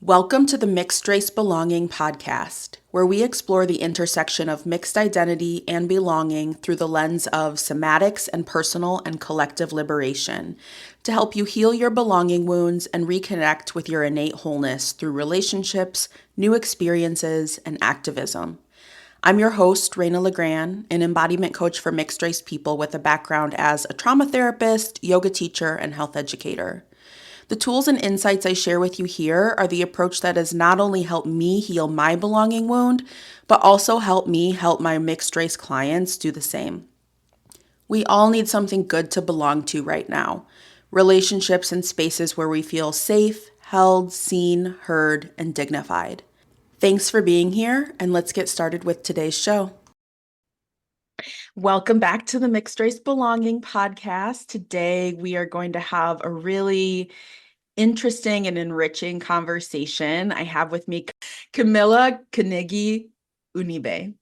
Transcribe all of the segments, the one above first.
Welcome to the Mixed Race Belonging podcast, where we explore the intersection of mixed identity and belonging through the lens of somatics and personal and collective liberation to help you heal your belonging wounds and reconnect with your innate wholeness through relationships, new experiences, and activism. I'm your host, Raina-bow, an embodiment coach for mixed race people with a background as a trauma therapist, yoga teacher, and health educator. The tools and insights I share with you here are the approach that has not only helped me heal my belonging wound, but also helped me help my mixed race clients do the same. We all need something good to belong to right now. Relationships and spaces where we feel safe, held, seen, heard, and dignified. Thanks for being here, and let's get started with today's show. Welcome back to the Mixed Race Belonging podcast. Today, we are going to have a really interesting and enriching conversation. I have with me Camila Knigge Unibe.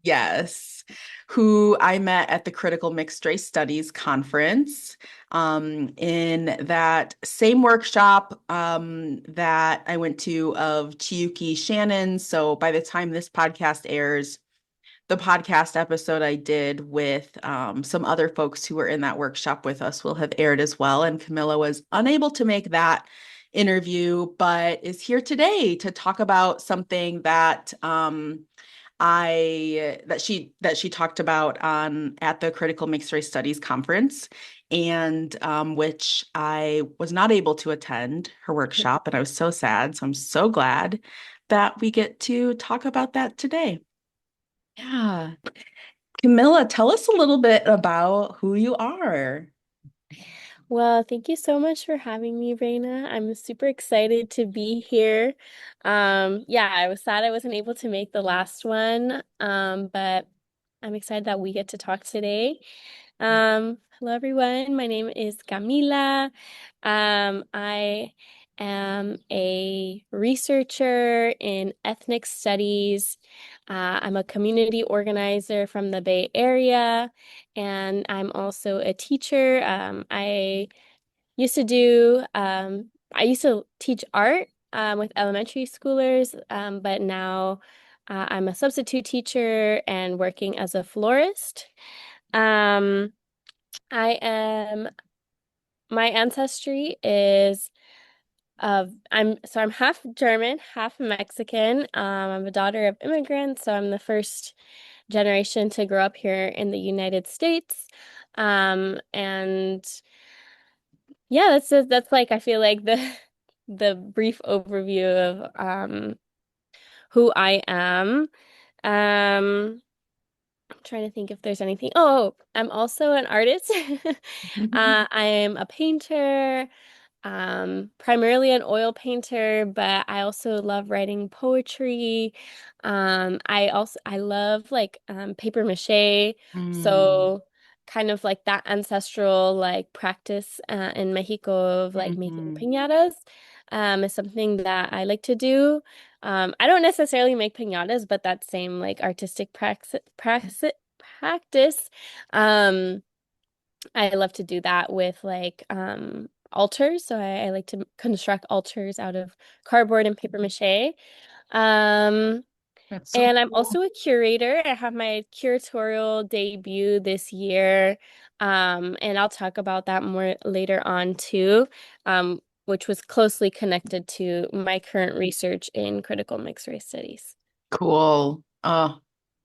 Yes, who I met at the Critical Mixed Race Studies conference. In that same workshop that I went to of Chiyuki Shannon. So by the time this podcast airs, the podcast episode I did with some other folks who were in that workshop with us will have aired as well. And Camilla was unable to make that interview, but is here today to talk about something that she talked about at the Critical Mixed Race Studies conference, and which I was not able to attend her workshop, and I was so sad. So I'm so glad that we get to talk about that today. Yeah. Camilla, tell us a little bit about who you are. Well, thank you so much for having me, Raina. I'm super excited to be here. Yeah, I was sad I wasn't able to make the last one, but I'm excited that we get to talk today. Hello, everyone. My name is Camila. I am a researcher in ethnic studies. I'm a community organizer from the Bay Area, and I'm also a teacher. I used to teach art with elementary schoolers, but now I'm a substitute teacher and working as a florist. Um, I am, my ancestry is I'm half German, half Mexican. I'm a daughter of immigrants, so I'm the first generation to grow up here in the United States. And yeah, that's like I feel like the brief overview of who I am. I'm trying to think if there's anything. Oh, I'm also an artist. I'm a painter, primarily an oil painter, but I also love writing poetry. I love like paper mache. Mm, So kind of like that ancestral like practice in Mexico of like making mhm, piñatas is something that I like to do. I don't necessarily make piñatas, but that same like artistic practice. Um, I love to do that with like altars. So I like to construct altars out of cardboard and paper mache. Um, That's so and I'm cool. also a curator. I have my curatorial debut this year. And I'll talk about that more later on too, which was closely connected to my current research in critical mixed race studies. Cool. Oh,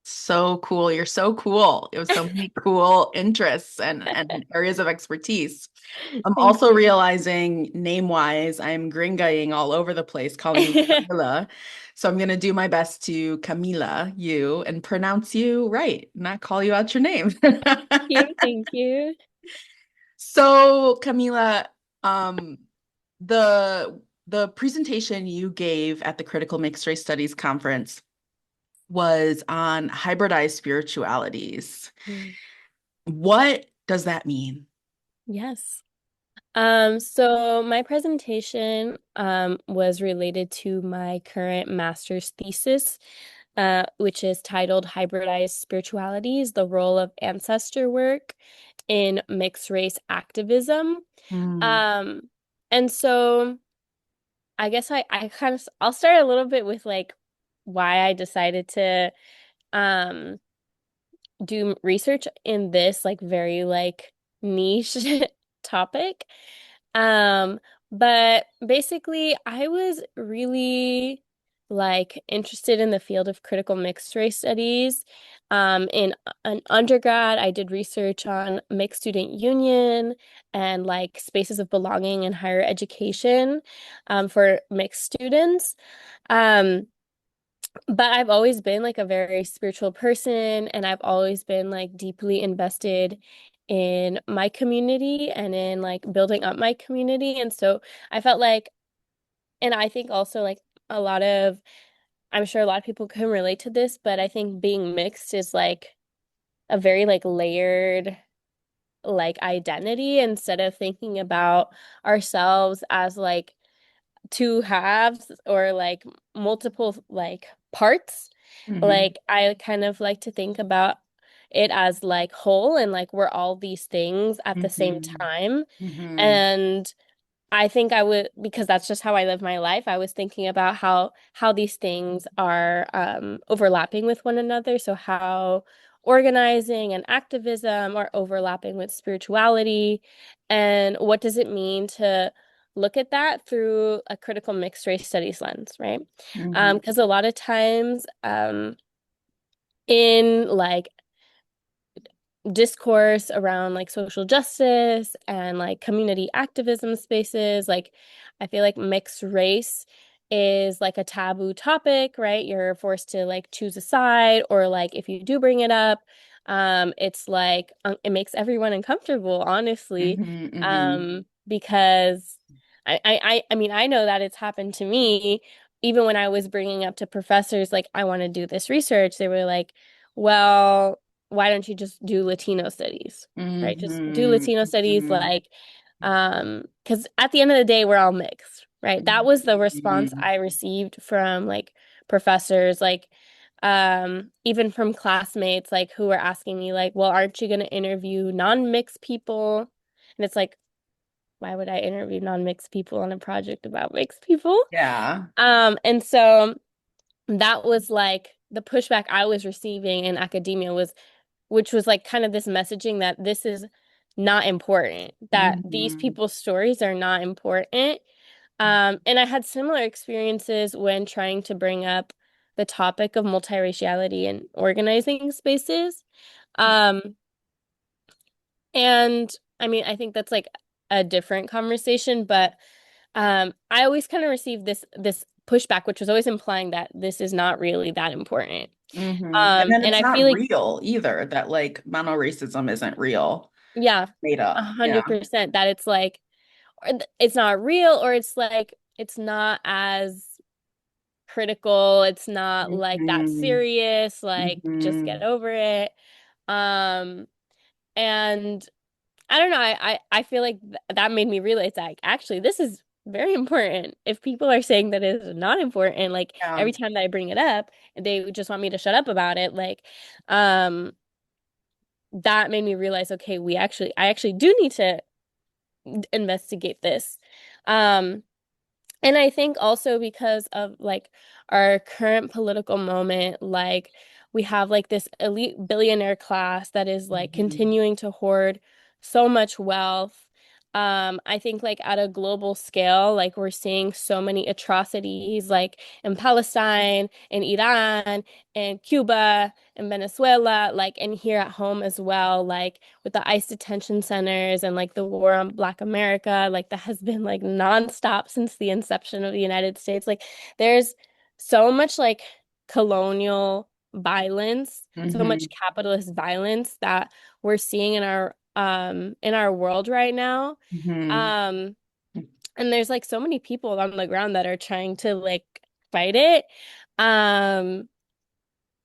so cool. You're so cool. You have so many cool interests and areas of expertise. I'm Thank also you. realizing name-wise, I'm gringaing all over the place calling you Camilla. So I'm going to do my best to Camila you and pronounce you right, not call you out your name. Thank you. So, Camila, um, the presentation you gave at the Critical Mixed Race Studies conference was on hybridized spiritualities. Mm. What does that mean? Yes. So my presentation was related to my current master's thesis, which is titled Hybridized Spiritualities, the Role of Ancestor Work in Mixed Race Activism. Mm, Um, and so I guess I kind of I'll start a little bit with like why I decided to um do research in this like very like niche topic. Um, but basically I was really like interested in the field of critical mixed race studies. In an undergrad, I did research on mixed student union and like spaces of belonging in higher education for mixed students. Um, but I've always been like a very spiritual person, and I've always been like deeply invested in my community and in like building up my community. And so I felt like, and I think also like a lot of, I'm sure a lot of people can relate to this, but I think being mixed is like a very like layered like identity instead of thinking about ourselves as like two halves or like multiple like parts. Mm-hmm. Like I kind of like to think about it as like whole and like we're all these things at the same Mm-hmm. time. Mm-hmm. And I think I would, because that's just how I live my life. I was thinking about how these things are overlapping with one another. So how organizing and activism are overlapping with spirituality, and what does it mean to look at that through a critical mixed race studies lens, right? Mm-hmm. Because a lot of times in like discourse around like social justice and like community activism spaces. Like, I feel like mixed race is like a taboo topic, right? You're forced to like choose a side, or like if you do bring it up, it's like it makes everyone uncomfortable, honestly, Mm-hmm. because I mean, I know that it's happened to me. Even when I was bringing up to professors, like, I want to do this research, they were like, well, why don't you just do Latino studies, right? Just do Mm-hmm. Latino studies, Mm-hmm. like, because at the end of the day, we're all mixed, right? That was the response Mm-hmm. I received from like professors, like, even from classmates, like, who were asking me, like, well, aren't you going to interview non-mixed people? And it's like, why would I interview non-mixed people on a project about mixed people? Yeah. And so that was like the pushback I was receiving in academia was, which was like kind of this messaging that this is not important, that these Mm-hmm. people's stories are not important. And I had similar experiences when trying to bring up the topic of multiraciality and organizing spaces. Um, and I mean, I think that's like a different conversation, but I always kind of received this pushback, which was always implying that this is not really that important. Mm-hmm. And then And it's I feel not like, real either, that like monoracism isn't real, yeah, made a up. hundred Yeah. percent that it's like, it's not real, or it's like it's not as critical, it's not like that Mm-hmm. serious, like just Mm-hmm. get over it. Um, and I don't know, I feel like th that made me realize like actually this is very important. If people are saying that it is not important, like Yeah. every time that I bring it up, they just want me to shut up about it, like um that made me realize, okay, I actually do need to investigate this. Um, And I think also because of like our current political moment, like we have like this elite billionaire class that is like Mm-hmm. continuing to hoard so much wealth. I think like at a global scale, like we're seeing so many atrocities like in Palestine, in Iran, in Cuba, in Venezuela, like and here at home as well, like with the ICE detention centers and like the war on Black America, like that has been like nonstop since the inception of the United States. Like there's so much like colonial violence, so Mm-hmm. much capitalist violence that we're seeing in our world right now. Mm-hmm. Um, and there's like so many people on the ground that are trying to like fight it. Um,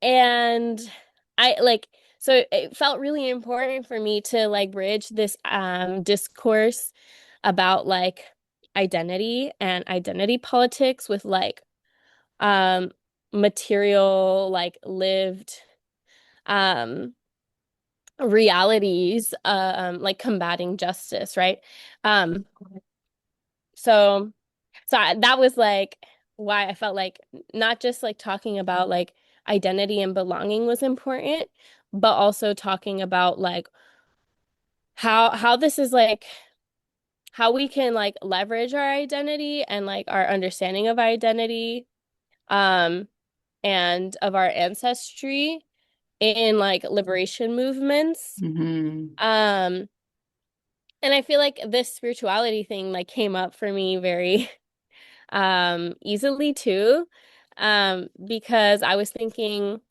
and I like, so it felt really important for me to like bridge this discourse about like identity and identity politics with like um material like lived um realities, like combating justice, right? Um so that was like why I felt like not just like talking about like identity and belonging was important, but also talking about like how this is like how we can like leverage our identity and like our understanding of identity um and of our ancestry in like liberation movements. Mm-hmm. Um and I feel like this spirituality thing like came up for me very easily too. Because I was thinking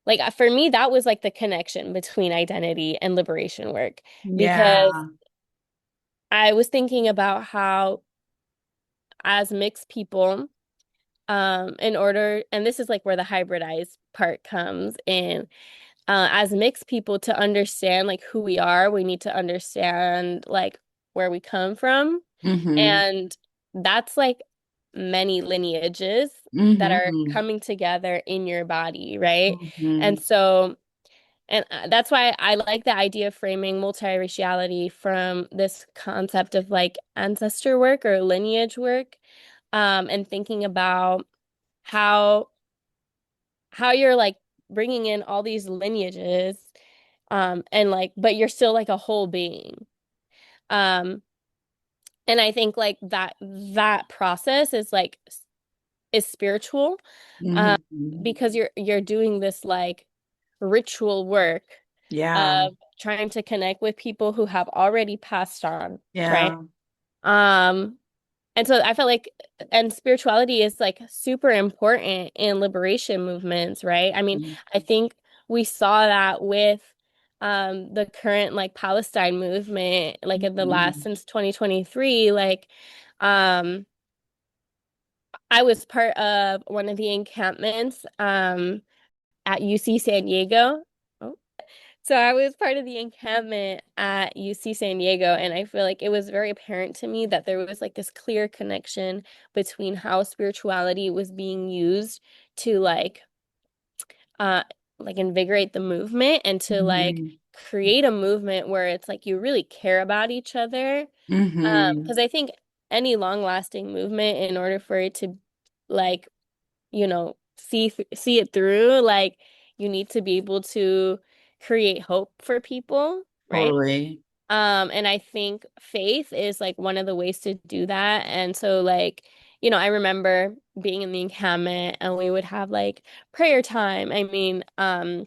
like for me that was like the connection between identity and liberation work because Yeah. I was thinking about how as mixed people in order and this is like where the hybridized part comes in as mixed people to understand like who we are, we need to understand like where we come from. Mm-hmm. And that's like many lineages that are Mm-hmm. coming together in your body, right? Mm-hmm. And so, and that's why I like the idea of framing multiraciality from this concept of like ancestor work or lineage work, and thinking about how you're like bringing in all these lineages, and like, but you're still like a whole being. Um, and I think like that process is like is spiritual, um, Mm-hmm. because you're doing this like ritual work Yeah. of trying to connect with people who have already passed on, right? Yeah. Um, and so I felt like, and spirituality is like super important in liberation movements, right? I mean, I think we saw that with the current like Palestine movement, like in the last Mm-hmm. since 2023, like um I was part of one of the encampments at UC San Diego. Oh. So I was part of the encampment at UC San Diego, and I feel like it was very apparent to me that there was like this clear connection between how spirituality was being used to uh invigorate the movement and to like Mm-hmm. create a movement where it's like you really care about each other. Mm-hmm. Because I think any long-lasting movement, in order for it to like see it through, like you need to be able to create hope for people, right? Totally. And I think faith is like one of the ways to do that. And so like, I remember being in the encampment and we would have like prayer time. I mean, and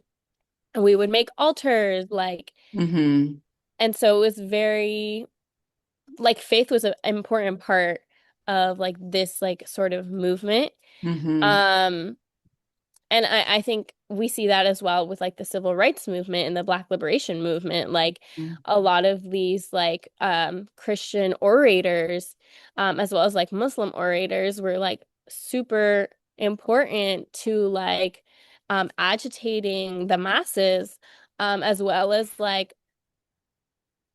we would make altars, like, Mm-hmm. and so it was very like faith was an important part of like this like sort of movement. Mm-hmm. Um, And I think we see that as well with like the civil rights movement and the Black liberation movement. Like a lot of these like Christian orators, as well as like Muslim orators were like super important to like agitating the masses, as well as like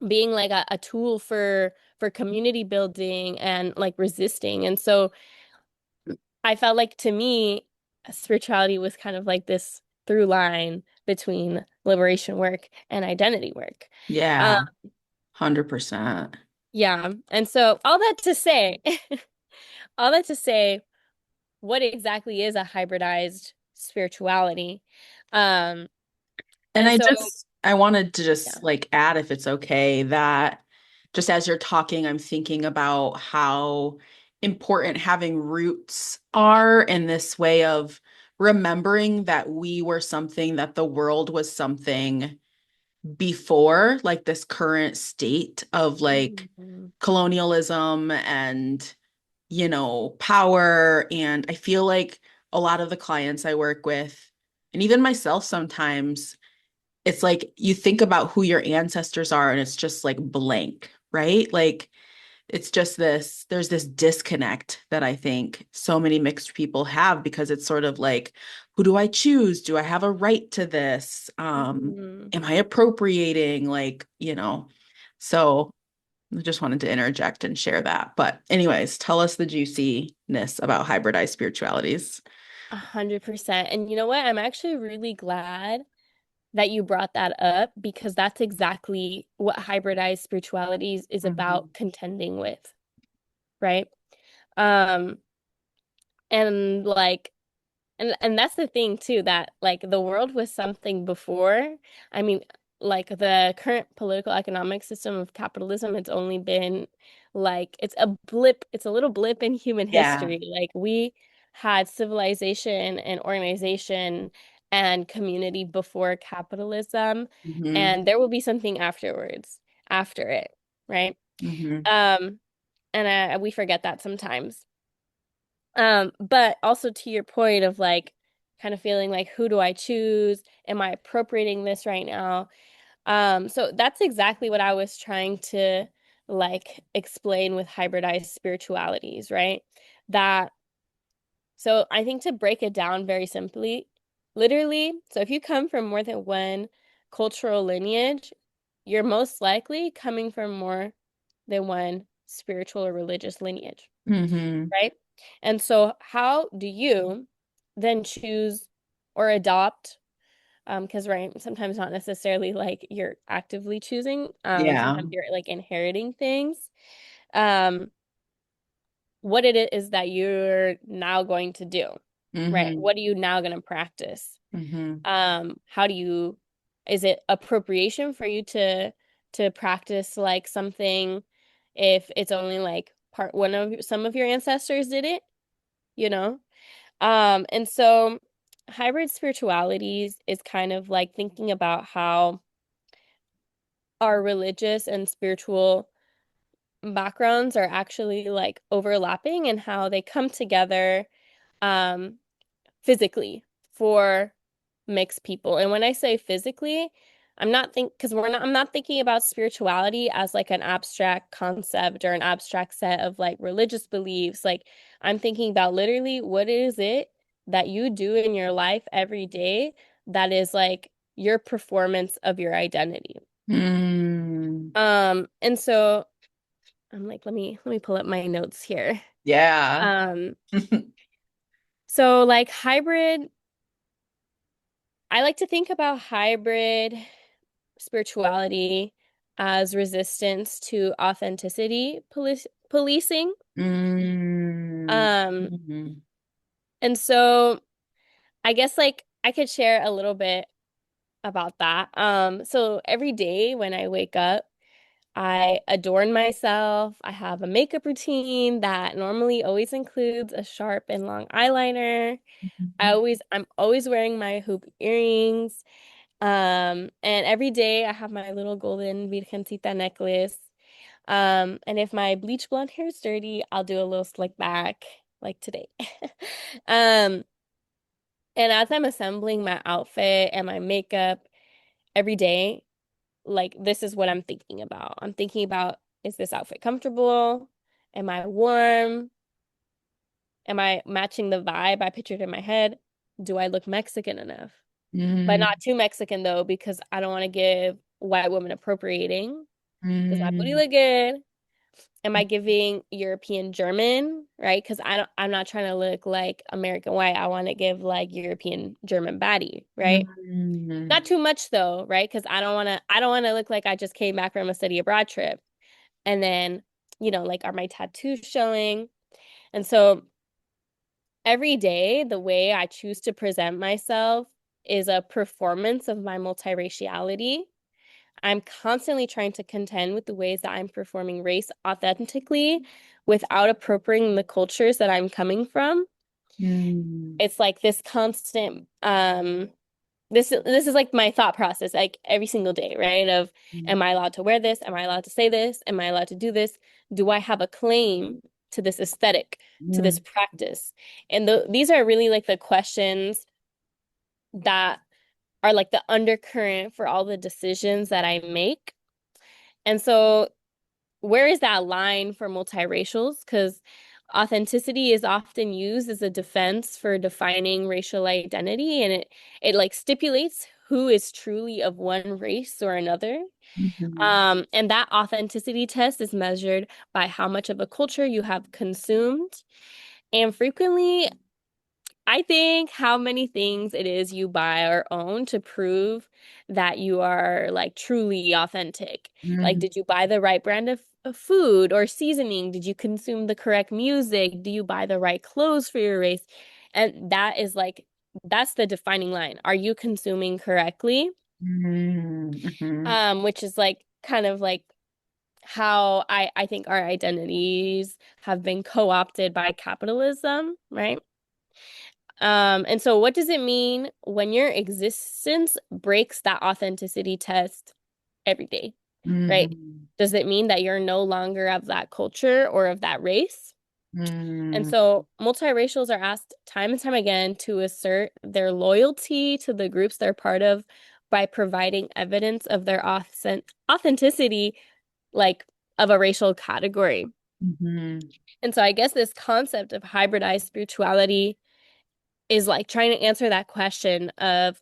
being like a tool for community building and like resisting. And so I felt like to me, spirituality was kind of like this through line between liberation work and identity work. Uh, Yeah. 100%. yeah. And so all that to say, all that to say, what exactly is a hybridized spirituality? Um, And and so I wanted to yeah. just like add, if it's okay, that just as you're talking, I'm thinking about how important having roots are in this way of remembering that we were something, that the world was something before, like this current state of like Mhm. colonialism and, power. And I feel like a lot of the clients I work with, and even myself sometimes, it's like you think about who your ancestors are and it's just like blank, right? Like it's just there's this disconnect that I think so many mixed people have because it's sort of like, who do I choose? Do I have a right to this? Mhm. Am I appropriating? So I just wanted to interject and share that. But anyways, tell us the juiciness about hybridized spiritualities. 100%. And you know what? I'm actually really glad that you brought that up because that's exactly what hybridized spiritualities is Mhm. about contending with, right? Um, and like and that's the thing too, that like the world was something before. I mean, like the current political economic system of capitalism, it's only been like it's a blip, it's a little blip in human Yeah. history. Like we had civilization and organization and community before capitalism, Hmm. and there will be something afterwards, after it, right? Hmm. Um, and we forget that sometimes. But also to your point of like kind of feeling like, who do I choose? Am I appropriating this right now? So that's exactly what I was trying to like explain with hybridized spiritualities, right? That so I think to break it down very simply, literally, so if you come from more than one cultural lineage, you're most likely coming from more than one spiritual or religious lineage, Hmm. right? And so how do you then choose or adopt, because right, sometimes not necessarily like you're actively choosing, Yeah. sometimes you're like inheriting things. Um, what it is that you're now going to do, right? Hmm. What are you now going to practice? Hmm. How do you, is it appropriation for you to practice like something if it's only like part one of some of your ancestors did it, you know? And so hybrid spiritualities is kind of like thinking about how our religious and spiritual backgrounds are actually like overlapping and how they come together um physically for mixed people. And when I say physically, I'm not think because we're not I'm not thinking about spirituality as like an abstract concept or an abstract set of like religious beliefs. Like I'm thinking about literally what is it that you do in your life every day that is like your performance of your identity. Mm. And so I'm like, let me pull up my notes here. Yeah. Um, so like hybrid, I like to think about hybrid spirituality as resistance to authenticity policing. Mm. Um, Mhm. and so I guess like I could share a little bit about that. So every day when I wake up, I adorn myself. I have a makeup routine that normally always includes a sharp and long eyeliner. I'm always wearing my hoop earrings. And every day I have my little golden Virgencita necklace. And if my bleach blonde hair is dirty, I'll do a little slick back like today. Um, and as I'm assembling my outfit and my makeup every day, like this is what I'm thinking about. I'm thinking about, is this outfit comfortable? Am I warm? Am I matching the vibe I pictured in my head? Do I look Mexican enough? But Mm. not too Mexican though, because I don't want to give white women appropriating. Does my booty Mm. look good? Am I giving European German, right? Because I'm not trying to look like American white. I want to give like European German baddie, right? Mm. Not too much though, right? Because I don't want to look like I just came back from a study abroad trip. And then, like are my tattoos showing? And so every day, the way I choose to present myself is a performance of my multiraciality. I'm constantly trying to contend with the ways that I'm performing race authentically without appropriating the cultures that I'm coming from. Mm. It's like this constant this is like my thought process like every single day, right? Of am I allowed to wear this? Am I allowed to say this? Am I allowed to do this? Do I have a claim to this aesthetic, to this Mm. practice? And these are really like the questions that are like the undercurrent for all the decisions that I make. And so where is that line for multiracials? Because authenticity is often used as a defense for defining racial identity, and it like stipulates who is truly of one race or another. Mhm. And that authenticity test is measured by how much of a culture you have consumed. And frequently, I think how many things it is you buy or own to prove that you are like truly authentic. Like, Mm. did you buy the right brand food or seasoning? Did you consume the correct music? Do you buy the right clothes for your race? And that is like, that's the defining line. Are you consuming correctly? Mm-hmm. Which is like kind of like how I think our identities have been co-opted by capitalism, right? And so what does it mean when your existence breaks that authenticity test every day, right? Mm-hmm. Does it mean that you're no longer of that culture or of that race? And Mm-hmm. so multiracials are asked time and time again to assert their loyalty to the groups they're part of by providing evidence of their authenticity, like of a racial category. Mm-hmm. And so I guess this concept of hybridized spirituality is like trying to answer that question of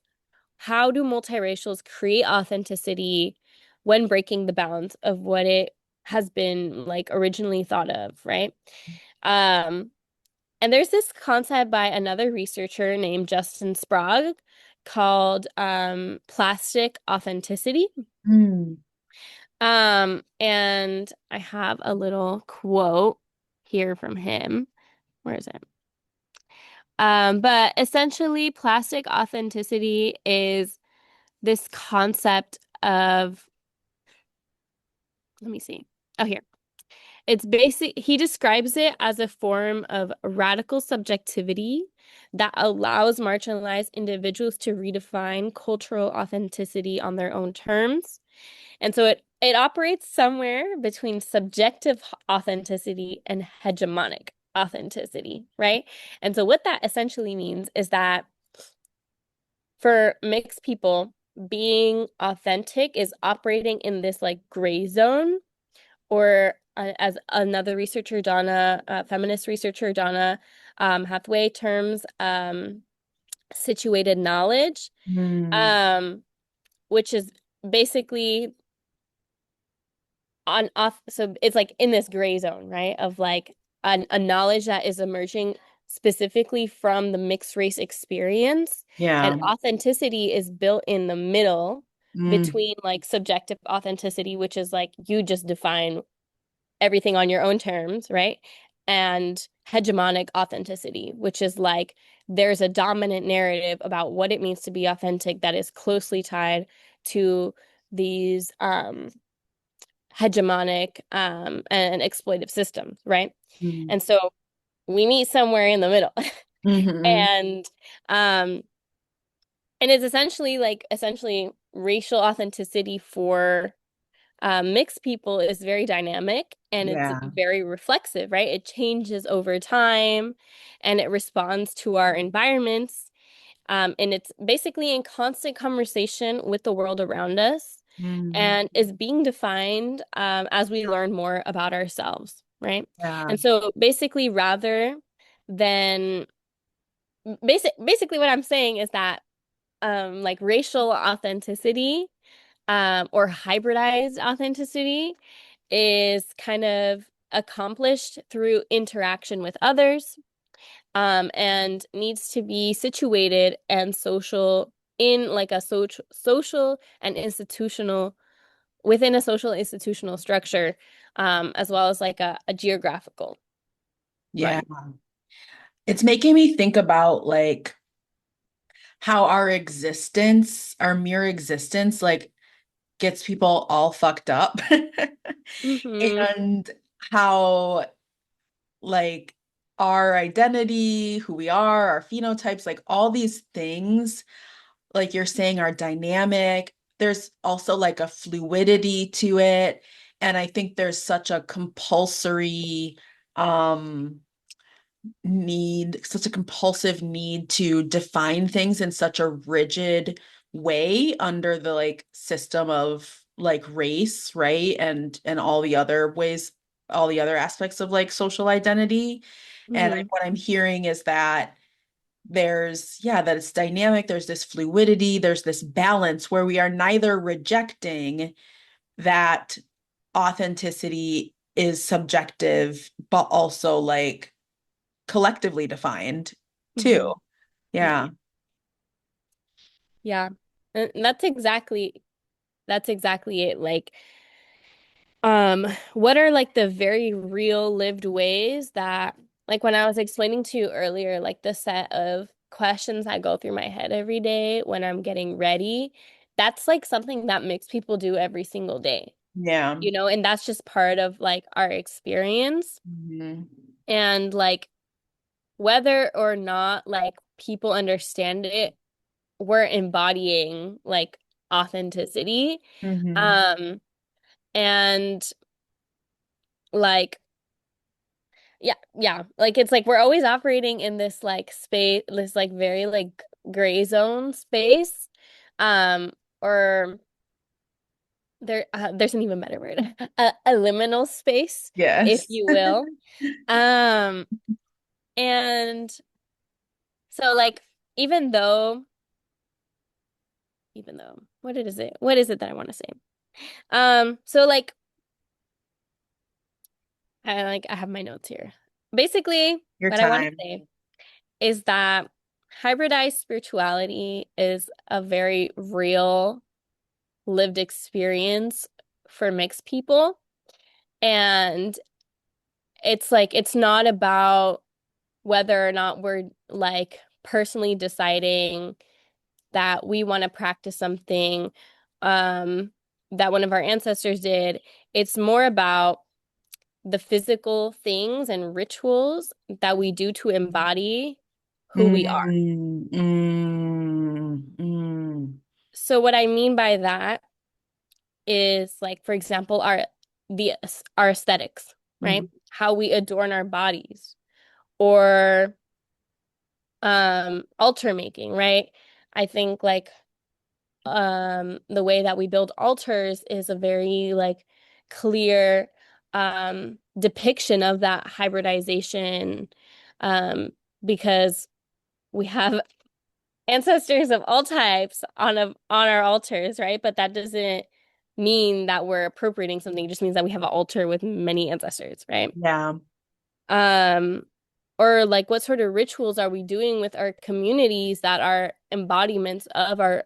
how do multiracials create authenticity when breaking the bounds of what it has been like originally thought of, right? Um, and there's this concept by another researcher named Justin Sprague called plastic authenticity. And I have a little quote here from him. Where is it? But essentially, plastic authenticity is this concept of, let me see. Oh, here. It's basic, he describes it as a form of radical subjectivity that allows marginalized individuals to redefine cultural authenticity on their own terms. And so it operates somewhere between subjective authenticity and hegemonic authenticity, right? And so what that essentially means is that for mixed people, being authentic is operating in this like gray zone, or as another researcher, Donna, feminist researcher Donna Hathaway terms, situated knowledge, Mm-hmm. um, which is basically on off. So it's like in this gray zone, right? Of like a knowledge that is emerging specifically from the mixed race experience. And Yeah. authenticity is built in the middle Mm. between like subjective authenticity, which is like you just define everything on your own terms, right? And hegemonic authenticity, which is like there's a dominant narrative about what it means to be authentic that is closely tied to these hegemonic and exploitive systems, right? Mm. And so we meet somewhere in the middle. Mm-hmm. And um it's essentially racial authenticity for mixed people is very dynamic and it's Yeah. very reflexive, right? It changes over time and it responds to our environments. And it's basically in constant conversation with the world around us Mm. and is being defined as we learn more about ourselves, right? Yeah. And so basically, rather than basically what I'm saying is that like racial authenticity or hybridized authenticity is kind of accomplished through interaction with others, and needs to be situated and social in like a social and institutional within a social institutional structure, as well as like a geographical Yeah. one. It's making me think about like how our existence, our mere existence, like gets people all fucked up. Hmm. And how like our identity, who we are, our phenotypes, like all these things, like you're saying, are dynamic. There's also like a fluidity to it. And I think there's such a compulsory um such a compulsive need to define things in such a rigid way under the like system of like race, right? And all the other ways, all the other aspects of like social identity. And Hmm. what I'm hearing is that that it's dynamic, there's this fluidity, there's this balance where we are neither rejecting that authenticity is subjective, but also like collectively defined too. Hmm. Yeah. Yeah. Yeah. And that's exactly it. Like What are like the very real lived ways that, like when I was explaining to you earlier, like the set of questions I go through my head every day when I'm getting ready, that's like something that mixed people do every single day, Yeah. and that's just part of like our experience. Mhm. And like whether or not like people understand it, we're embodying like authenticity. Mhm. Um, and like yeah, like it's like we're always operating in this like space, this like very like gray zone space. Um, or there's an even better word, a liminal space, if Yes. you will. Um, and so like even though, what is it that I want to say? So like I have my notes here. Basically, Your what I want to time. say is that hybridized spirituality is a very real lived experience for mixed people. And it's like, it's not about whether or not we're like personally deciding that we want to practice something um, that one of our ancestors did. It's more about the physical things and rituals that we do to embody who we are. Mm, mm, mm, So what I mean by that is like, for example, our aesthetics, right? mhm, How we adorn our bodies or altar making, right? I think like the way that we build altars is a very like clear depiction of that hybridization um because we have ancestors of all types on our altars, right? But that doesn't mean that we're appropriating something. It just means that we have an altar with many ancestors, right? yeah. Um, or like what sort of rituals are we doing with our communities that are embodiments of our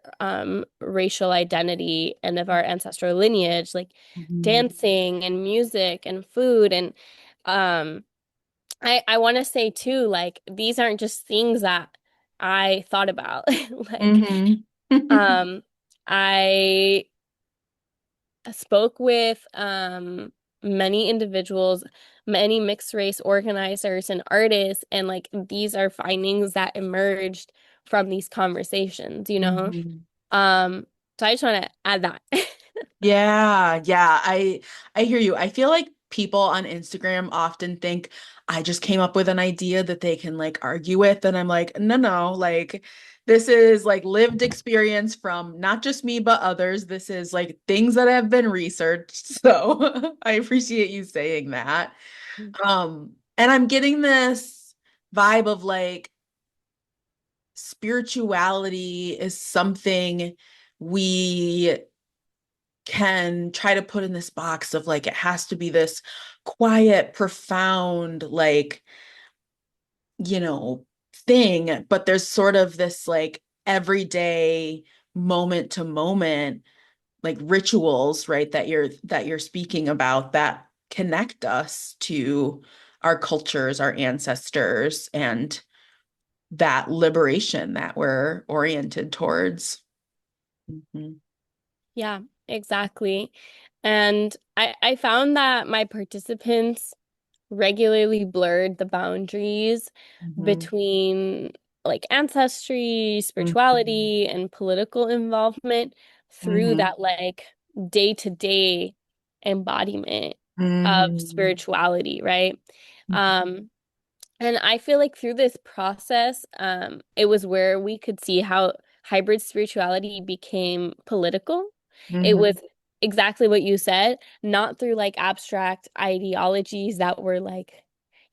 racial identity and of our ancestral lineage, like Mhm, dancing and music and food and um I want to say too, like these aren't just things that I thought about. Like, mhm. I spoke with many individuals, many mixed race organizers and artists, and like these are findings that emerged from these conversations, you know? Mhm. Um, so I just want to add that. Yeah, yeah, I hear you. I feel like people on Instagram often think I just came up with an idea that they can like argue with, and I'm like, no, no, like this is like lived experience from not just me but others. This is like things that have been researched. So I appreciate you saying that. And I'm getting this vibe of like spirituality is something we can try to put in this box of like it has to be this quiet, profound, like, you know, thing, but there's sort of this like everyday moment to moment like rituals, right, that you're speaking about that connect us to our cultures, our ancestors, and that liberation that we're oriented towards. Mhm. Yeah, exactly. And I found that my participants regularly blurred the boundaries Mhm. between like ancestry, Mhm. spirituality, and political involvement through Mhm. that like day-to-day embodiment of Mhm. spirituality, right? Mhm. Um, and I feel like through this process, it was where we could see how hybrid spirituality became political. It was Mhm. exactly what you said, not through like abstract ideologies that were like,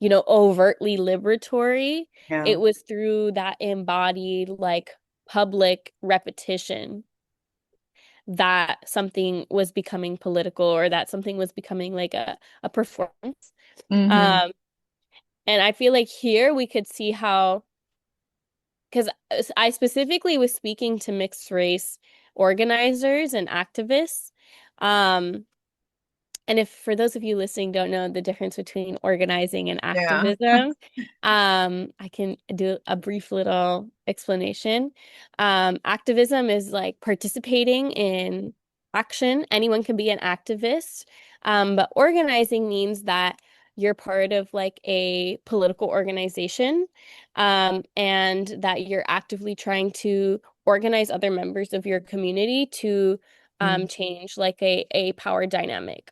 overtly liberatory. Yeah. It was through that embodied, like public repetition that something was becoming political or that something was becoming like a performance. Mhm. Um, and I feel like here we could see how, because I specifically was speaking to mixed race organizers and activists. Um, And if for those of you listening don't know the difference between organizing and Yeah. activism, I can do a brief little explanation. Activism is like participating in action. Anyone can be an activist. But organizing means that you're part of like a political organization, and that you're actively trying to organize other members of your community to change like a power dynamic,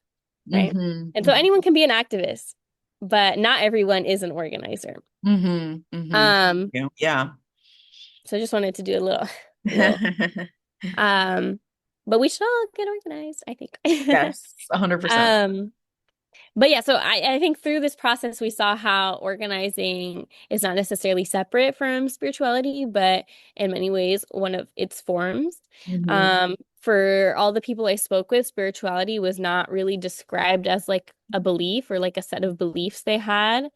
right? Mm-hmm. And so anyone can be an activist, but not everyone is an organizer. Mm-hmm. Mm-hmm. Um, Yeah. so I just wanted to do a little, um, but we should all get organized, I think. Yes, 100%. Um, But yeah, so I think through this process, we saw how organizing is not necessarily separate from spirituality, but in many ways, one of its forms. Mm-hmm. For all the people I spoke with, spirituality was not really described as like a belief or like a set of beliefs they had.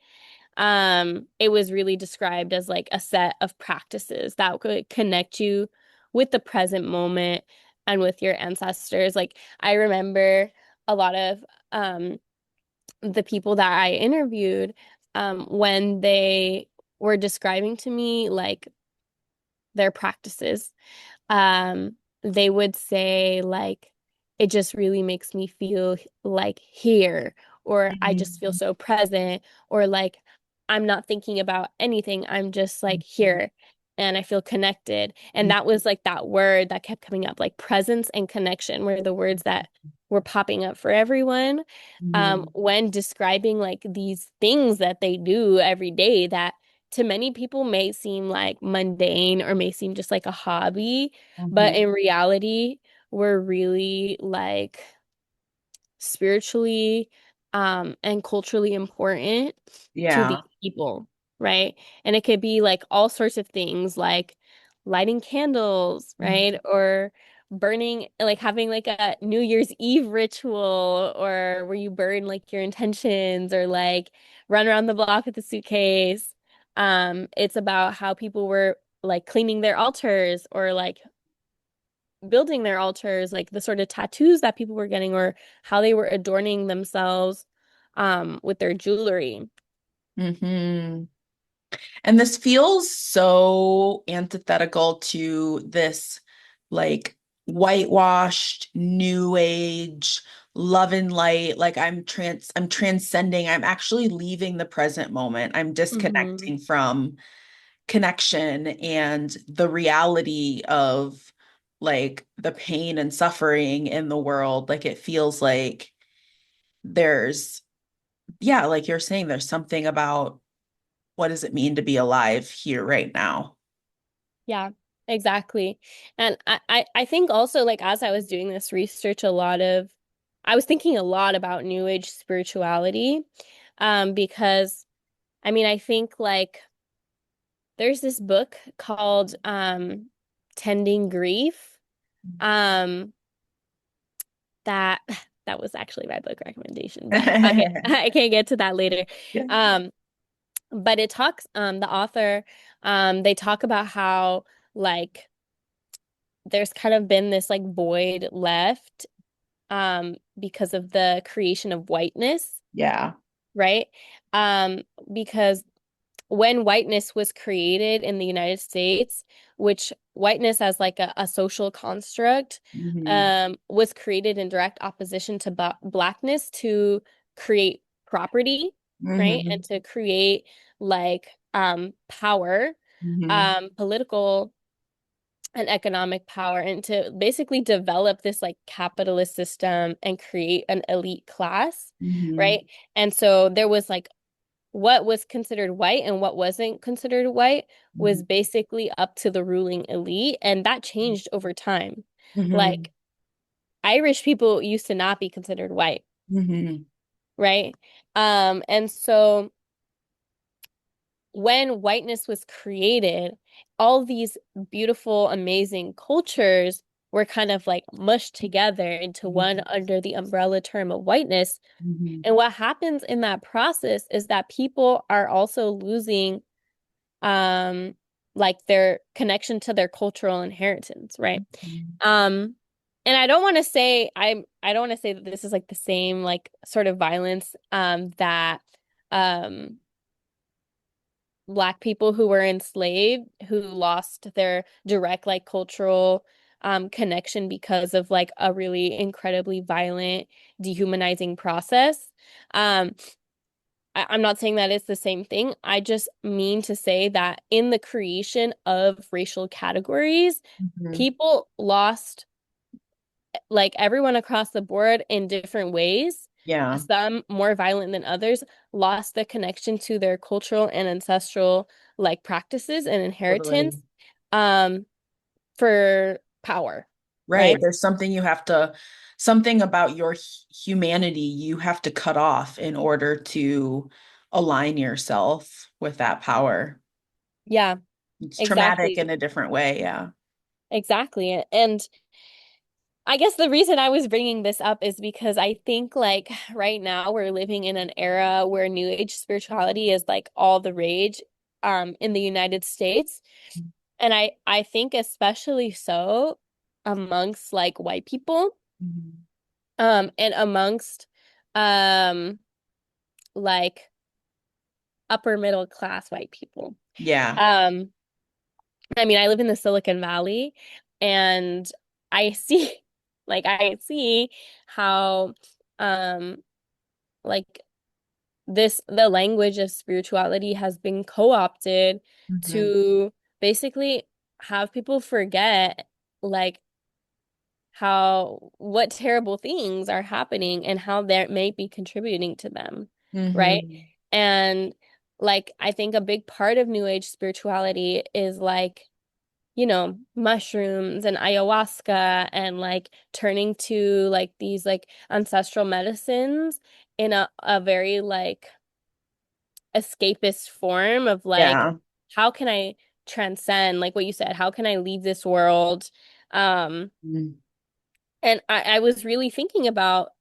It was really described as like a set of practices that could connect you with the present moment and with your ancestors. Like I remember a lot of the people that I interviewed, when they were describing to me like their practices, um, they would say like, it just really makes me feel like here, or I just feel so present, or like I'm not thinking about anything. I'm just like here and I feel connected. And that was like that word that kept coming up, like presence and connection were the words that were popping up for everyone, Mm-hmm. when describing like these things that they do every day that to many people may seem like mundane or may seem just like a hobby, but Mm-hmm. in reality, we're really like spiritually and culturally important to Yeah. these people, right? And it could be like all sorts of things like lighting candles, right? Or burning, like having like a New Year's Eve ritual, or where you burn like your intentions, or like run around the block with a suitcase. It's about how people were like cleaning their altars, or like building their altars, like the sort of tattoos that people were getting, or how they were adorning themselves with their jewelry. Mm-hmm. And this feels so antithetical to this like whitewashed new age love and light. Like I'm transcending. I'm actually leaving the present moment. I'm Hmm. disconnecting from connection and the reality of like the pain and suffering in the world. Like it feels like there's, yeah, like you're saying, there's something about what does it mean to be alive here right now? Yeah, exactly. And I think also like as I was doing this research, I was thinking a lot about New Age spirituality, because I mean I think like there's this book called Tending Grief. Um, that that was actually my book recommendation, but okay, I can get to that later. Yeah. Um, but it talks, the author, they talk about how like there's kind of been this like void left, because of the creation of whiteness, Yeah. right? Um, because when whiteness was created in the United States, which whiteness as like a social construct, Hmm. was created in direct opposition to blackness to create property, right? And Hmm. to create like power, Hmm. political and economic power, and to basically develop this like capitalist system and create an elite class, Hmm. right? And so there was like what was considered white and what wasn't considered white was basically up to the ruling elite, and that changed over time. Hmm. Like Irish people used to not be considered white, Hmm. right? And so when whiteness was created, all these beautiful, amazing cultures were kind of like mushed together into one under the umbrella term of whiteness. Hmm. And what happens in that process is that people are also losing like their connection to their cultural inheritance, right? Um, and I don't want to say I don't want to say that this is like the same like sort of violence that um Black people who were enslaved who lost their direct like cultural connection because of like a really incredibly violent dehumanizing process. Um I'm not saying that it's the same thing. I just mean to say that in the creation of racial categories, Mhm. people lost like everyone across the board in different ways, Yeah, some more violent than others, lost the connection to their cultural and ancestral like practices and totally. inheritance um for power, Right. right? There's something you have to, something about your humanity you have to cut off in order to align yourself with that power. Yeah, It's traumatic exactly. in a different way. Yeah. Exactly. And I guess the reason I was bringing this up is because I think like right now we're living in an era where New Age spirituality is like all the rage in the United States. And I think especially so amongst like white people Mhm. and amongst um like upper middle class white people. Yeah. Um I mean, I live in the Silicon Valley and I see I see how um like the language of spirituality has been co-opted Mhm. to basically have people forget like how what terrible things are happening and how that may be contributing to them, right? Mhm. And like I think a big part of New Age spirituality is like, you know, mushrooms and ayahuasca and like turning to like these like ancestral medicines in a very like escapist form of like Yeah. how can I transcend like what you said, how can I leave this world? Um Mhm. and I was really thinking about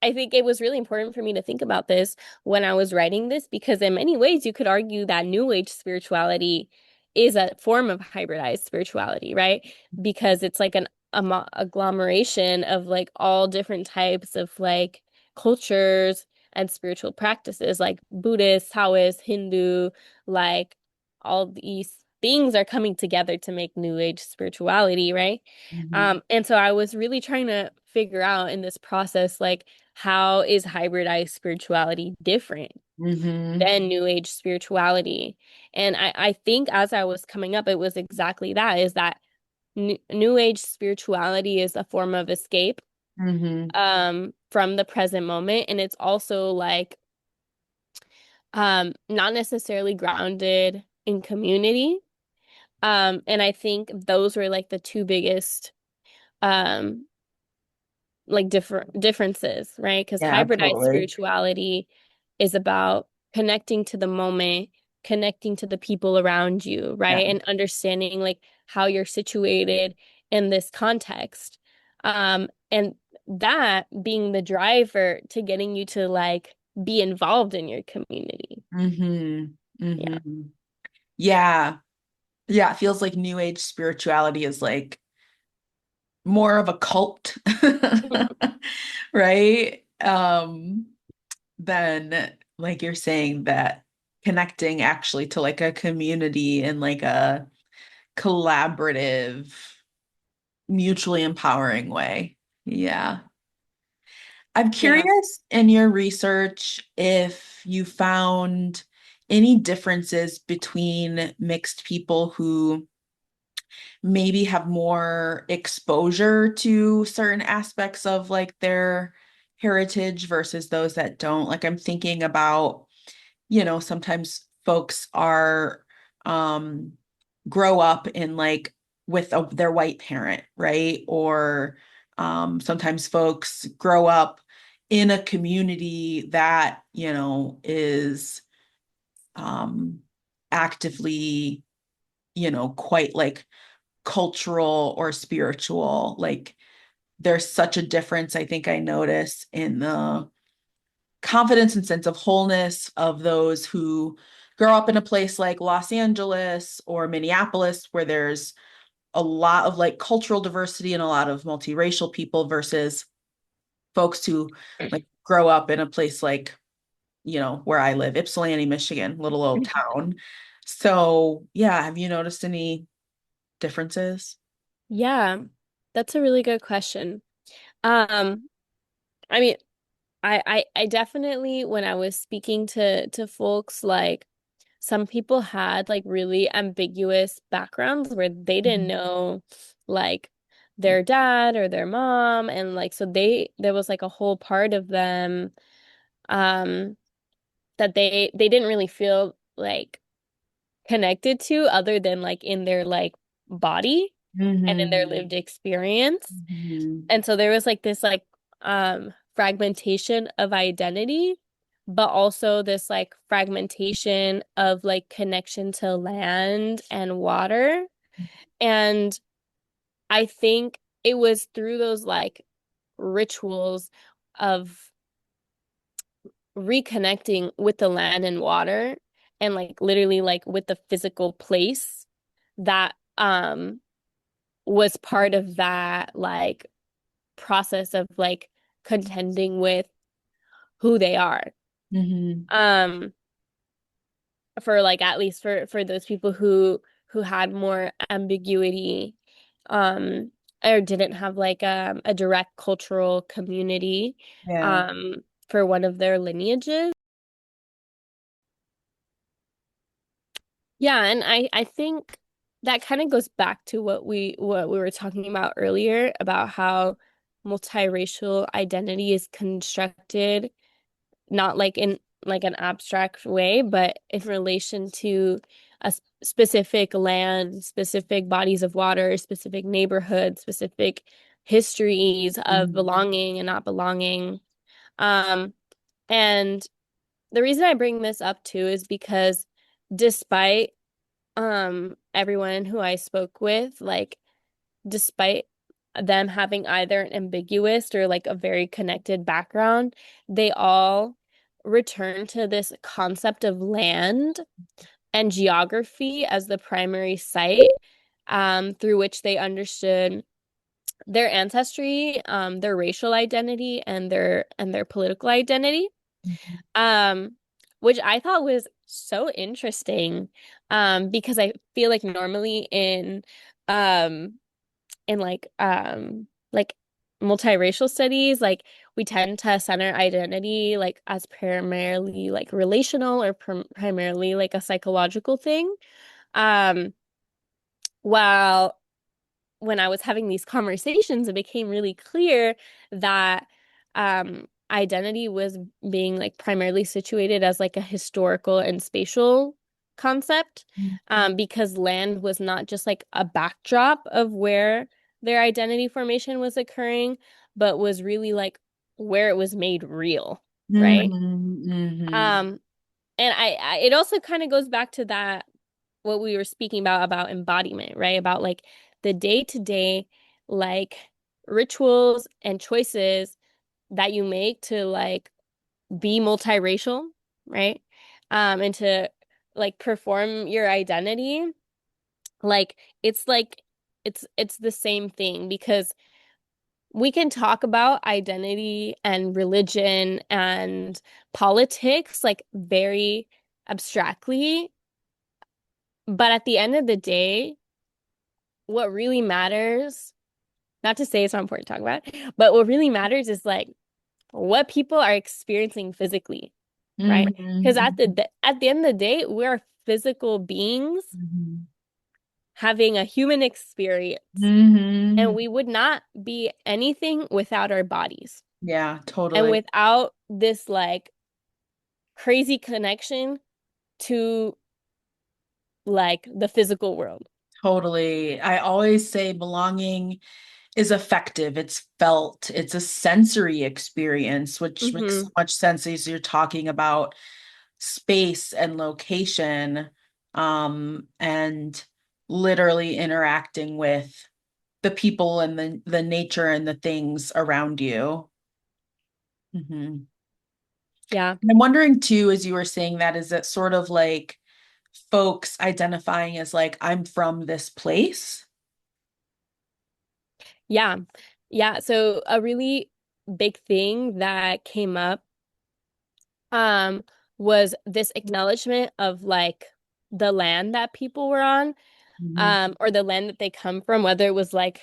I think it was really important for me to think about this when I was writing this because in many ways you could argue that New Age spirituality is a form of hybridized spirituality, right? Because it's like an agglomeration of like all different types of like cultures and spiritual practices like Buddhist, Taoist, Hindu, like all these things are coming together to make New Age spirituality, right? Mhm. And so I was really trying to figure out in this process, like, how is hybridized spirituality different Mhm. than New Age spirituality? And I think as I was coming up, it was exactly that, is that New Age spirituality is a form of escape Mhm. from the present moment. And it's also like not necessarily grounded in community. And I think those were like the two biggest um like differences, right? Because Yeah, hybridized totally. spirituality is about connecting to the moment, connecting to the people around you, Yeah. right? And understanding like how you're situated in this context. And that being the driver to getting you to like be involved in your community. Mhm. Yeah. Mhm. Yeah. Yeah, it feels like new age spirituality is like more of a cult, right? Than like you're saying that connecting actually to like a community and like a collaborative, mutually empowering way. Yeah. I'm Yeah. curious in your research if you found any differences between mixed people who maybe have more exposure to certain aspects of like their heritage versus those that don't. Like I'm thinking about, sometimes folks are um grow up in like with their white parent, right? Or sometimes folks grow up in a community that, is um actively, quite like cultural or spiritual. Like there's such a difference, I think I notice in the confidence and sense of wholeness of those who grow up in a place like Los Angeles or Minneapolis, where there's a lot of like cultural diversity and a lot of multiracial people versus folks who like grow up in a place like, where I live, Ypsilanti, Michigan, little old town. So, yeah, have you noticed any differences? Yeah, that's a really good question. Um, I mean, I definitely when I was speaking to folks, like some people had like really ambiguous backgrounds where they didn't Mhm. know like their dad or their mom, and like so there was like a whole part of them um that they didn't really feel like connected to other than like in their like body and in their Mhm. lived experience. Mhm. And so there was like this like fragmentation of identity, but also this like fragmentation of like connection to land and water. And I think it was through those like rituals of reconnecting with the land and water and like literally like with the physical place that was part of that like process of like contending with who they are. Mhm. Um, for like at least for those people who had more ambiguity, um, or didn't have like a direct cultural community, Yeah. um, for one of their lineages. Yeah, and I think that kind of goes back to what we were talking about earlier about how multiracial identity is constructed not like in like an abstract way, but in relation to a specific land, specific bodies of water, specific neighborhoods, specific histories of Mhm. belonging and not belonging. Um, and the reason I bring this up too is because despite everyone who I spoke with, like despite them having either an ambiguous or like a very connected background, they all return to this concept of land and geography as the primary site through which they understood their ancestry, their racial identity, and their political identity. Mhm. Um, which I thought was so interesting, because I feel like normally um in like multiracial studies like we tend to center identity like as primarily like relational or primarily like a psychological thing um while when I was having these conversations it became really clear that identity was being like primarily situated as like a historical and spatial concept, because land was not just like a backdrop of where their identity formation was occurring, but was really like where it was made real, right? Mhm. Mhm. Um, and I it also kind of goes back to that what we were speaking about embodiment, right? About like the day-to-day like rituals and choices that you make to like be multiracial, right? And to like perform your identity. Like like it's the same thing because we can talk about identity and religion and politics like very abstractly, but at the end of the day, what really matters, not to say it's not important to talk about, but what really matters is like what people are experiencing physically, right? Because Mhm. at the end of the day, we're physical beings Mhm. having a human experience, and Mhm. we would not be anything without our bodies Yeah, and totally. without this like crazy connection to like the physical world. Totally. I always say belonging is effective. It's felt. It's a sensory experience, which makes so Hmm. much sense as you're talking about space and location, and literally interacting with the people and the nature and the things around you. Mhm. Yeah. And I'm wondering too, as you were saying that, is it sort of like folks identifying as like, I'm from this place? Yeah. Yeah. So a really big thing that came up um was this acknowledgement of like the land that people were on, Mm-hmm. or the land that they come from, whether it was like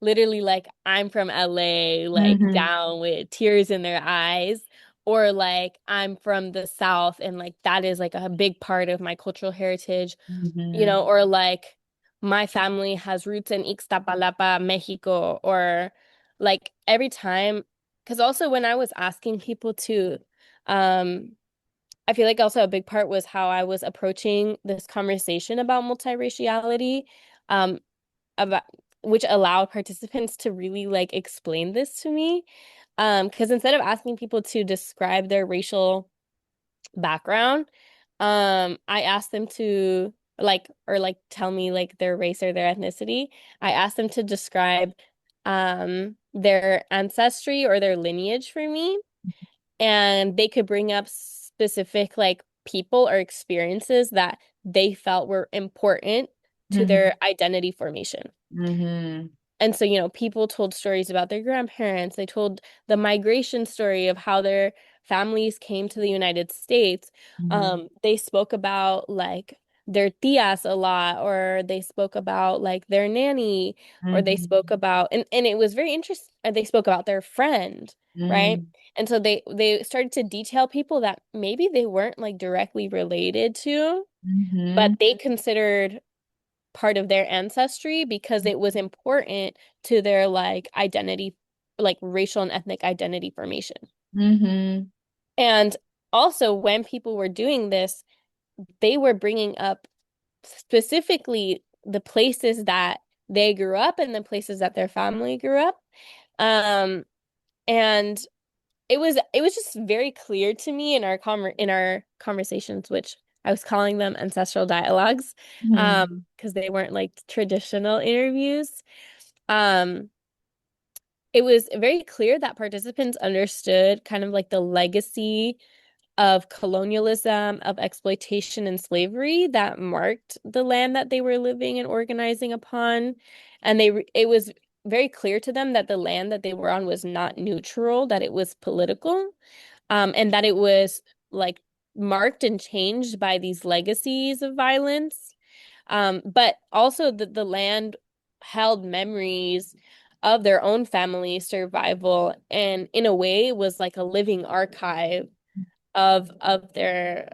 literally like I'm from LA, like Mm-hmm. down with tears in their eyes, or like I'm from the South and like that is like a big part of my cultural heritage, Mm-hmm. or like my family has roots in Ixtapalapa, Mexico, or like every time, because also when I was asking people to, um, I feel like also a big part was how I was approaching this conversation about multiraciality, um, about which allowed participants to really like explain this to me. Because instead of asking people to describe their racial background, I asked them to like or like tell me like their race or their ethnicity. I asked them to describe their ancestry or their lineage for me, and they could bring up specific like people or experiences that they felt were important to Mm-hmm. their identity formation. Mm-hmm. And so, people told stories about their grandparents. They told the migration story of how their families came to the United States. Mm-hmm. They spoke about like their tias a lot, or they spoke about like their nanny, or they Mm-hmm. spoke about, and it was very interesting. They spoke about their friend, right? And so they started to detail people that maybe they weren't like directly related to, but Mm-hmm. they considered part of their ancestry because it was important to their like identity, like racial and ethnic identity formation. Mm-hmm. And also, when people were doing this, they were bringing up specifically the places that they grew up and the places that their family grew up. Um, and it was just very clear to me in our conversations, which I was calling them ancestral dialogues, Mm-hmm. because they weren't like traditional interviews. Um, it was very clear that participants understood kind of like the legacy of colonialism, of exploitation and slavery that marked the land that they were living and organizing upon. And it was very clear to them that the land that they were on was not neutral, that it was political, and that it was like marked and changed by these legacies of violence. But also that the land held memories of their own family survival, and in a way was like a living archive of their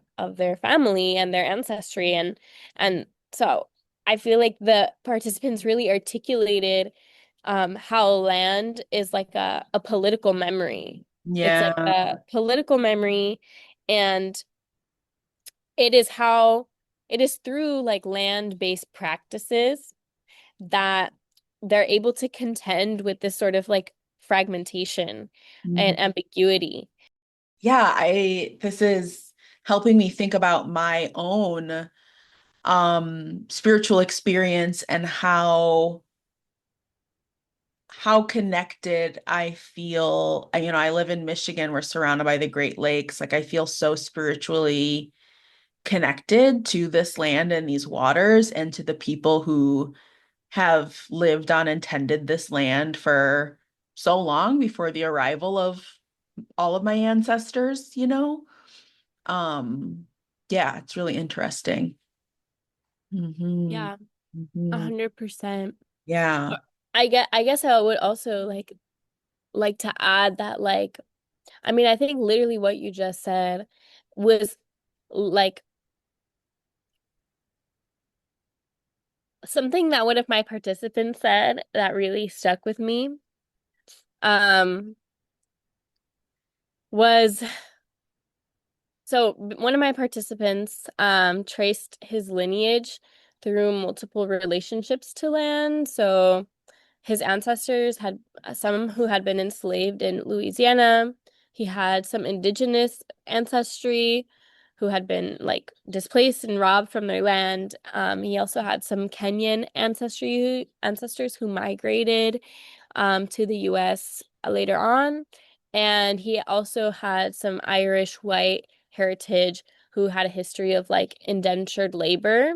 family and their ancestry, and so I feel like the participants really articulated how land is like a political memory. It's like Yeah. a political memory, and it is how it is through like land-based practices that they're able to contend with this sort of like fragmentation and ambiguity. Yeah, I this is helping me think about my own spiritual experience and how connected I feel. I live in Michigan. We're surrounded by the Great Lakes. Like I feel so spiritually connected to this land and these waters and to the people who have lived on and tended this land for so long before the arrival of all of my ancestors. Um, yeah, it's really interesting. Hmm. Yeah, Hmm. 100%. Yeah. I guess I would also like to add that like I mean I think literally what you just said was like something that one of my participants said that really stuck with me um was so one of my participants traced his lineage through multiple relationships to land. So his ancestors had some who had been enslaved in Louisiana. He had some indigenous ancestry who had been like displaced and robbed from their land. He also had some Kenyan ancestors who migrated to the US later on. And he also had some Irish white heritage who had a history of like indentured labor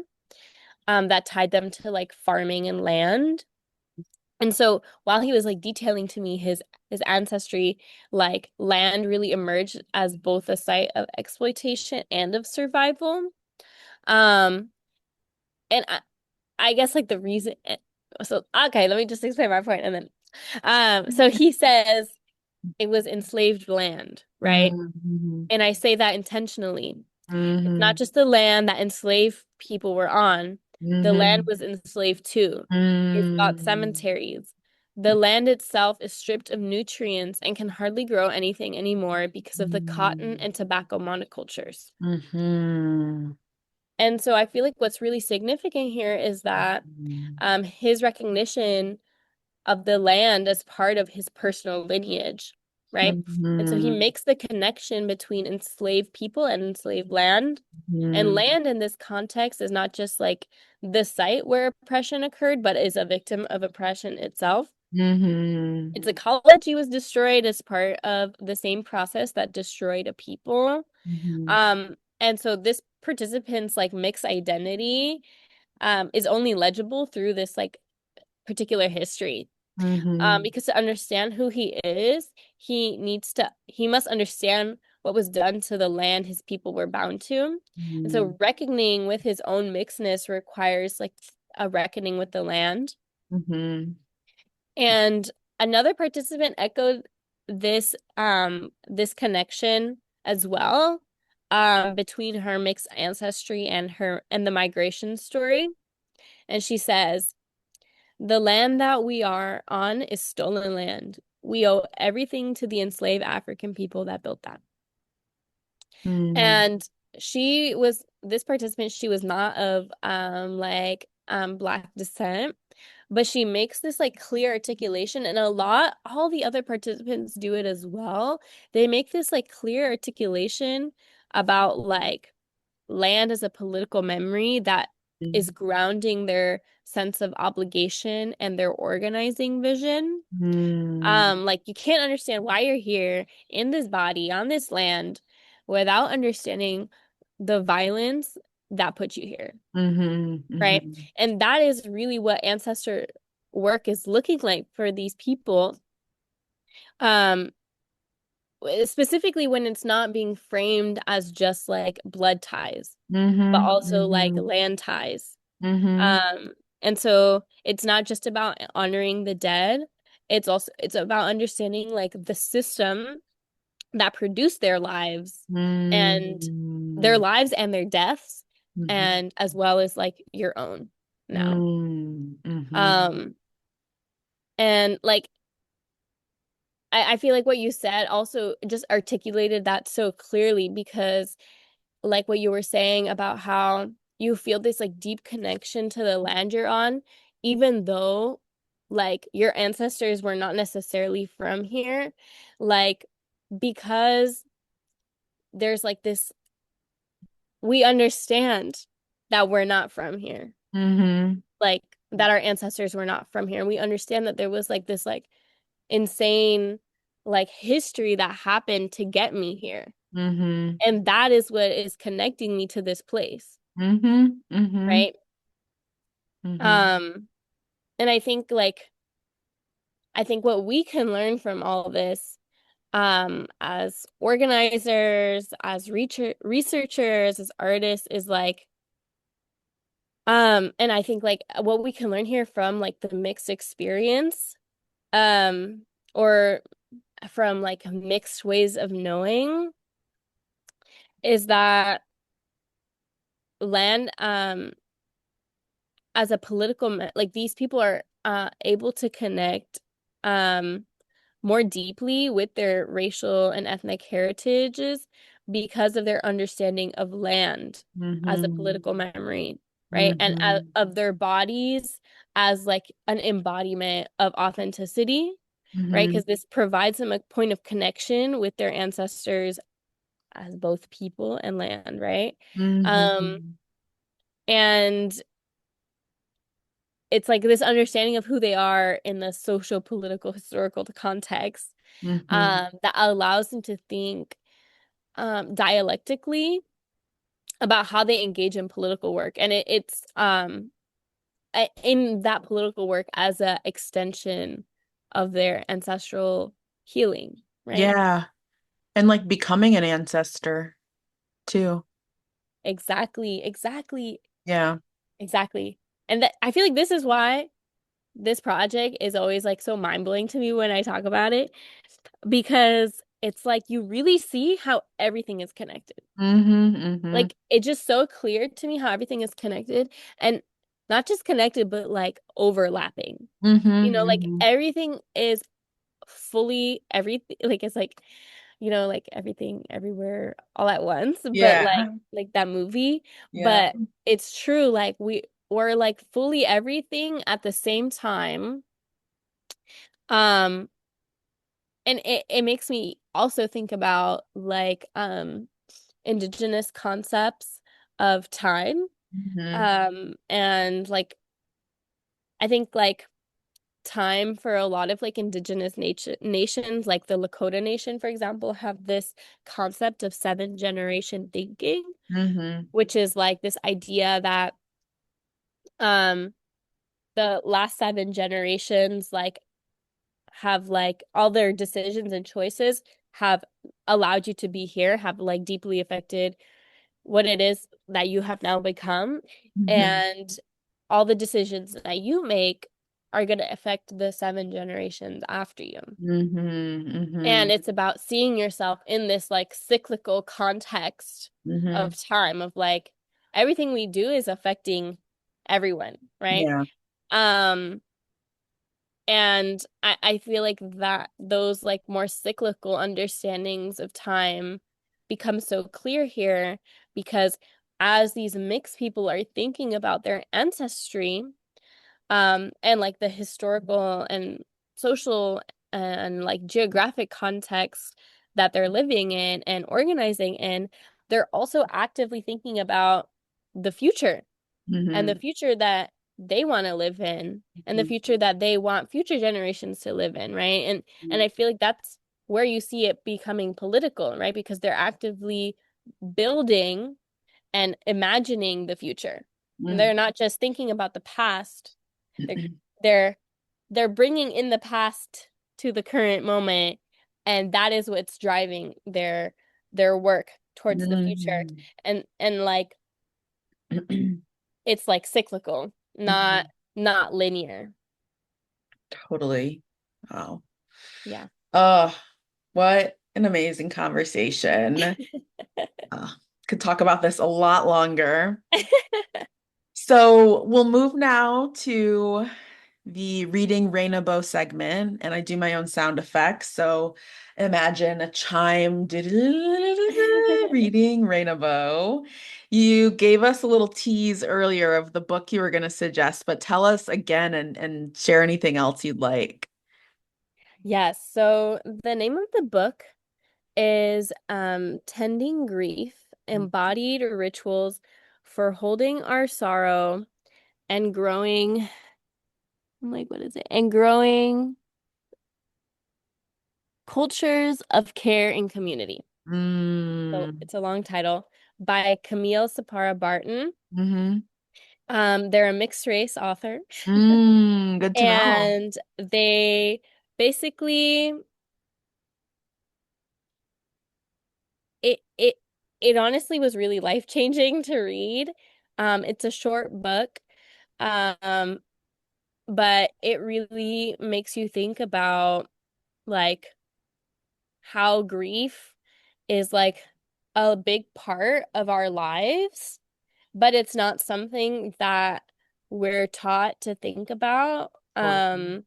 that tied them to like farming and land. And so while he was like detailing to me his ancestry, like land really emerged as both a site of exploitation and of survival. Um, and I guess like the reason so okay, let me just explain my point and then so he says it was enslaved land, right? Mhm. And I say that intentionally. It's not Mhm. just the land that enslaved people were on. The land Mhm. was enslaved too. It's got Mhm. cemeteries. The land itself is stripped of nutrients and can hardly grow anything anymore because of the cotton Mhm. and tobacco monocultures. Mhm. And so I feel like what's really significant here is that his recognition of the land as part of his personal lineage, right? And so he Mhm. makes the connection between enslaved people and enslaved land. And Mhm. land in this context is not just like the site where oppression occurred, but is a victim of oppression itself. Mhm. Its ecology was destroyed as part of the same process that destroyed a people. Mhm. And so this participant's like mixed identity is only legible through this like particular history. Mhm. Because to understand who he must understand what was done to the land his people were bound to. And Mhm. so reckoning with his own mixedness requires like a reckoning with the land. Mhm. And another participant echoed this connection as well, between her mixed ancestry and the migration story. And she says, the land that we are on is stolen land. We owe everything to the enslaved African people that built that. Mhm. And this participant, she was not of Black descent, but she makes this like clear articulation, and all the other participants do it as well. They make this like clear articulation about like land as a political memory that is grounding their sense of obligation and their organizing vision. Mhm. Like you can't understand why you're here in this body on this land without understanding the violence that put you here, Mhm. right? Mhm. And that is really what ancestor work is looking like for these people. Um, Specifically when it's not being framed as just like blood ties, but Mhm. also like Mhm. land ties. Mhm. Um, and so it's not just about honoring the dead. It's about understanding like the system that produced and their Mhm. lives and their deaths, Mhm. and as well as like your own now. Mhm. Mhm. Um, and like I feel like what you said also just articulated that so clearly because like what you were saying about how you feel this like deep connection to the land you're on, even though like your ancestors were not necessarily from here, like because there's like this, we understand that we're not from here, Mhm. like that our ancestors were not from here. And we understand that there was like this like insane like history that happened to get me here. Mhm. And that is what is connecting me to this place, Mhm. Mhm. right? Mhm. Um, and I think what we can learn from all this, as organizers, as researchers, as artists, is like, and I think like what we can learn here from like the mixed experience, um, or from like mixed ways of knowing, is that land, as a like these people are able to connect um more deeply with their racial and ethnic heritages because of their understanding of land as a Mhm. political memory, right? And Mhm. of their bodies as like an embodiment of authenticity, right? Mhm. Because this provides them a point of connection with their ancestors as both people and land, right? Um, Mhm. and it's like this understanding of who they are in the social, political, historical context, Mhm. that allows them to think dialectically about how they engage in political work. And in that political work as a extension of their ancestral healing, right? Yeah. And like becoming an ancestor too. Exactly, exactly, Yeah. exactly. And that I feel like this is why this project is always like so mind-blowing to me when I talk about it, because it's like you really see how everything is connected. Mm-hmm. Mm-hmm. Like it's just so clear to me how everything is connected, and not just connected, but like overlapping. Like Mm-hmm. everything is fully everything, like it's like, like everything everywhere all at once, but Yeah. like that movie, Yeah. but it's true, like we're like fully everything at the same time. Um and it makes me also think about like indigenous concepts of time. Mm-hmm. And like I think like time for a lot of like indigenous nations, like the Lakota Nation, for example, have this concept of seven generation thinking, Mm-hmm. which is like this idea that um the last seven generations like have like all their decisions and choices have allowed you to be here, have like deeply affected what it is that you have now become. Mm-hmm. And all the decisions that you make are going to affect the seven generations after you. Mm-hmm. And it's about seeing yourself in this like cyclical context Mm-hmm. of time, of like everything we do is affecting everyone, right? Yeah. Um, and I feel like that those like more cyclical understandings of time become so clear here, because as these mixed people are thinking about their ancestry, and like the historical and social and like geographic context that they're living in and organizing in, they're also actively thinking about the future, and the Mm-hmm. future that they want to live in, and the future that they want future generations to live in, right? And I feel like that's where you see it becoming political, right? Because they're actively building and imagining the future. And Mm-hmm. they're not just thinking about the past. They're they're they're bringing in the past to the current moment, and that is what's driving their work towards the future. Mm-hmm. And like it's like cyclical, not linear. Totally. Wow. Yeah. Oh, what an amazing conversation. Uh, could talk about this a lot longer. So we'll move now to the reading Raina-bow segment, and I do my own sound effects. So imagine a chime reading Raina-bow. You gave us a little tease earlier of the book you were going to suggest, but tell us again and share anything else you'd like. Yes. So the name of the book is Tending Grief, Embodied Rituals for Holding Our Sorrow and Growing. I'm like, what is it? And Growing Cultures of Care in Community. So Mm, it's a long title, by Camille Sapara Barton. hmm They're a mixed race author, Good to know. and they basically it it honestly was really life-changing to read. It's a short book, um, but it really makes you think about like how grief is like a big part of our lives, but it's not something that we're taught to think about Totally.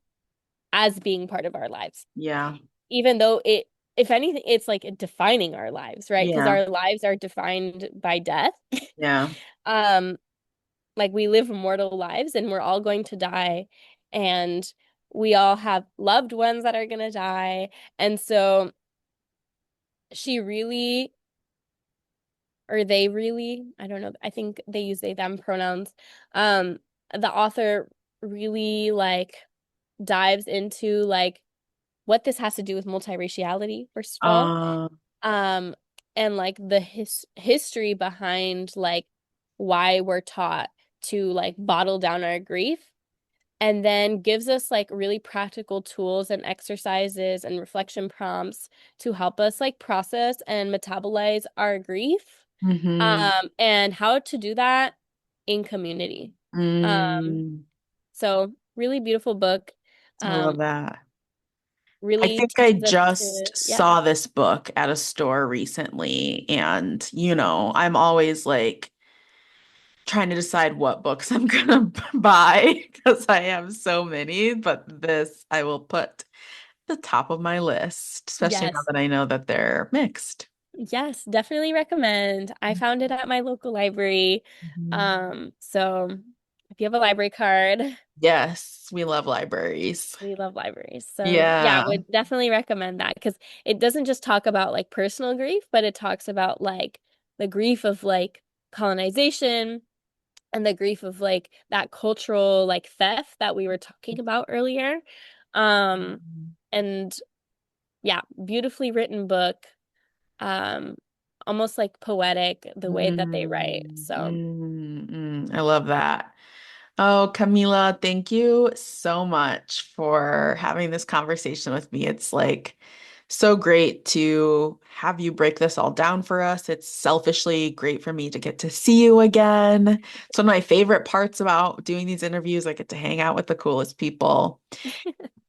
as being part of our lives. Yeah. Even though it, if anything, it's like defining our lives, right? Because Yeah. our lives are defined by death. Yeah. Um, like we live mortal lives and we're all going to die, and we all have loved ones that are going to die. And so she really, or they really, I don't know, I think they use they them pronouns. Um, the author really like dives into like what this has to do with multiraciality, first of all. Uh, Um, and like the history behind like why we're taught to like bottle down our grief, and then gives us like really practical tools and exercises and reflection prompts to help us like process and metabolize our grief, Mm-hmm. and how to do that in community. Um, Mm, so really beautiful book. I love Um, that. I really think I teaches us to, just yeah. saw this book at a store recently, and I'm always like trying to decide what books I'm gonna buy because I have so many, but this I will put at the top of my list, especially now Yes. that I know that they're mixed. Yes, definitely recommend. I found it at my local library. Mhm. So if you have a library card, Yes, we love libraries. we love libraries. So yeah, I Yeah. would definitely recommend that because it doesn't just talk about like personal grief, but it talks about like the grief of like colonization and the grief of like that cultural like theft that we were talking about earlier. Um, and yeah, beautifully written book. Um, almost like poetic the way that they write. So I love that. Oh, Camila, thank you so much for having this conversation with me. It's like so great to have you break this all down for us. It's selfishly great for me to get to see you again. It's one of my favorite parts about doing these interviews. I get to hang out with the coolest people.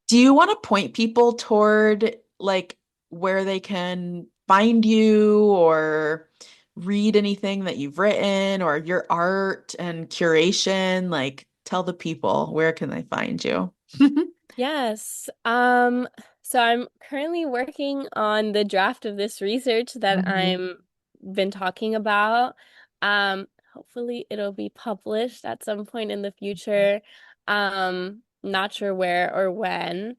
Do you want to point people toward like where they can find you or read anything that you've written or your art and curation? Like tell the people where can they find you? yes. So I'm currently working on the draft of this research that Mhm. I'm been talking about. Hopefully it'll be published at some point in the future. Not sure where or when,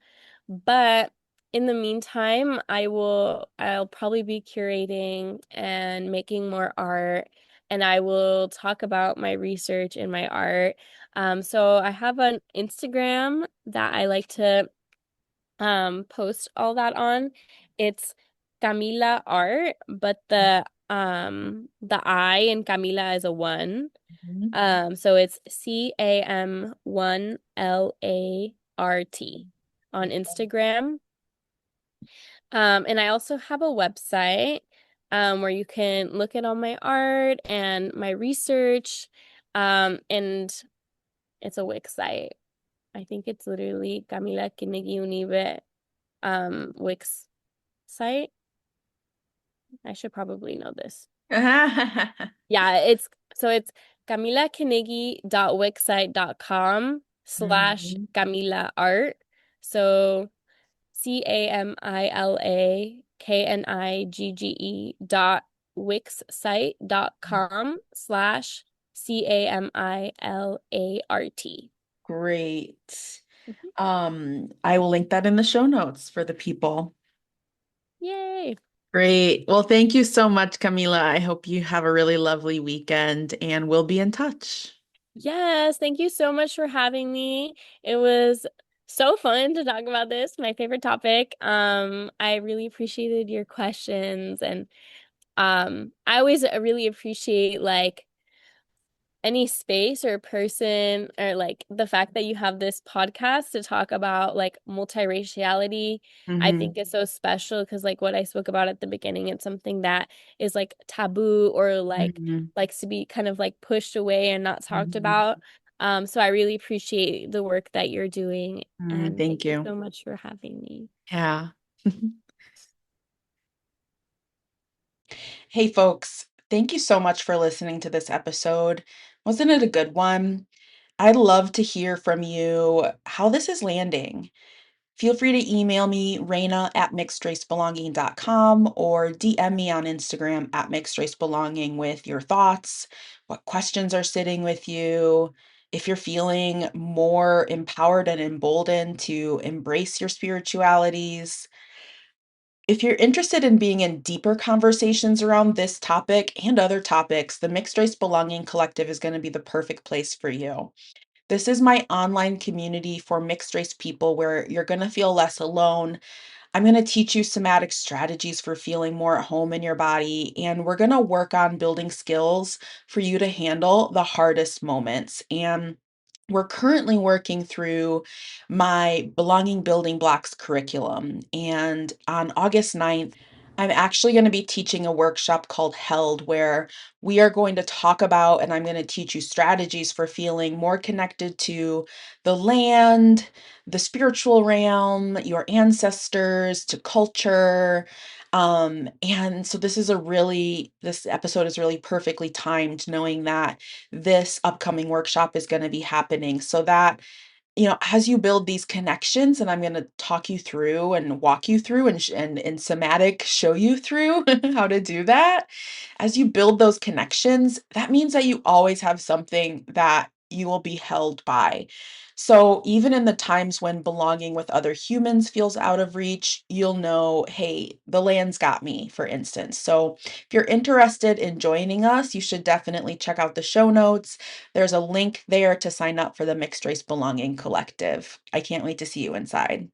but in the meantime, I'll probably be curating and making more art, and I will talk about my research and my art. So I have an Instagram that I like to post all that on. It's Camila Art, but the I in Camila is a one. Mhm. So it's CAM1LART on Instagram. And I also have a website where you can look at all my art and my research. And it's a Wix site. I think it's literally Camila Knigge Unibe Wix site. I should probably know this. Yeah, it's camilakinigi.wixsite.com slash Mhm. Camila Art. So CAMILAKNIGGE .wixsite.com slash CAMILART. Great. I will link that in the show notes for the people. Yay. Great. Well, thank you so much, Camila. I hope you have a really lovely weekend and we'll be in touch. Yes, thank you so much for having me. It was so fun to talk about this, my favorite topic. I really appreciated your questions, and I always really appreciate like any space or person, or like the fact that you have this podcast to talk about like multiraciality. I Hmm. think is so special because like what I spoke about at the beginning, it's something that is like taboo or like Hmm. likes to be kind of like pushed away and not talked Hmm. about. So I really appreciate the work that you're doing, and Thank thank you you. so much for having me. Yeah. Hey, folks. Thank you so much for listening to this episode. Wasn't it a good one? I'd love to hear from you how this is landing. Feel free to email me, Raina at mixedracebelonging.com, or DM me on Instagram at mixedracebelonging with your thoughts, what questions are sitting with you, if you're feeling more empowered and emboldened to embrace your spiritualities. If you're interested in being in deeper conversations around this topic and other topics, the Mixed Race Belonging Collective is going to be the perfect place for you. This is my online community for mixed race people where you're going to feel less alone. I'm going to teach you somatic strategies for feeling more at home in your body. And we're going to work on building skills for you to handle the hardest moments. And we're currently working through my Belonging Building Blocks curriculum. And on August 9th, I'm actually going to be teaching a workshop called Held, where we are going to talk about and I'm going to teach you strategies for feeling more connected to the land, the spiritual realm, your ancestors, to culture. And so this episode is really perfectly timed, knowing that this upcoming workshop is going to be happening so that as you build these connections, and I'm gonna talk you through and walk you through and somatic show you through how to do that. As you build those connections, that means that you always have something that you will be held by. So even in the times when belonging with other humans feels out of reach, you'll know, hey, the land's got me, for instance. So if you're interested in joining us, you should definitely check out the show notes. There's a link there to sign up for the Mixed Race Belonging Collective. I can't wait to see you inside.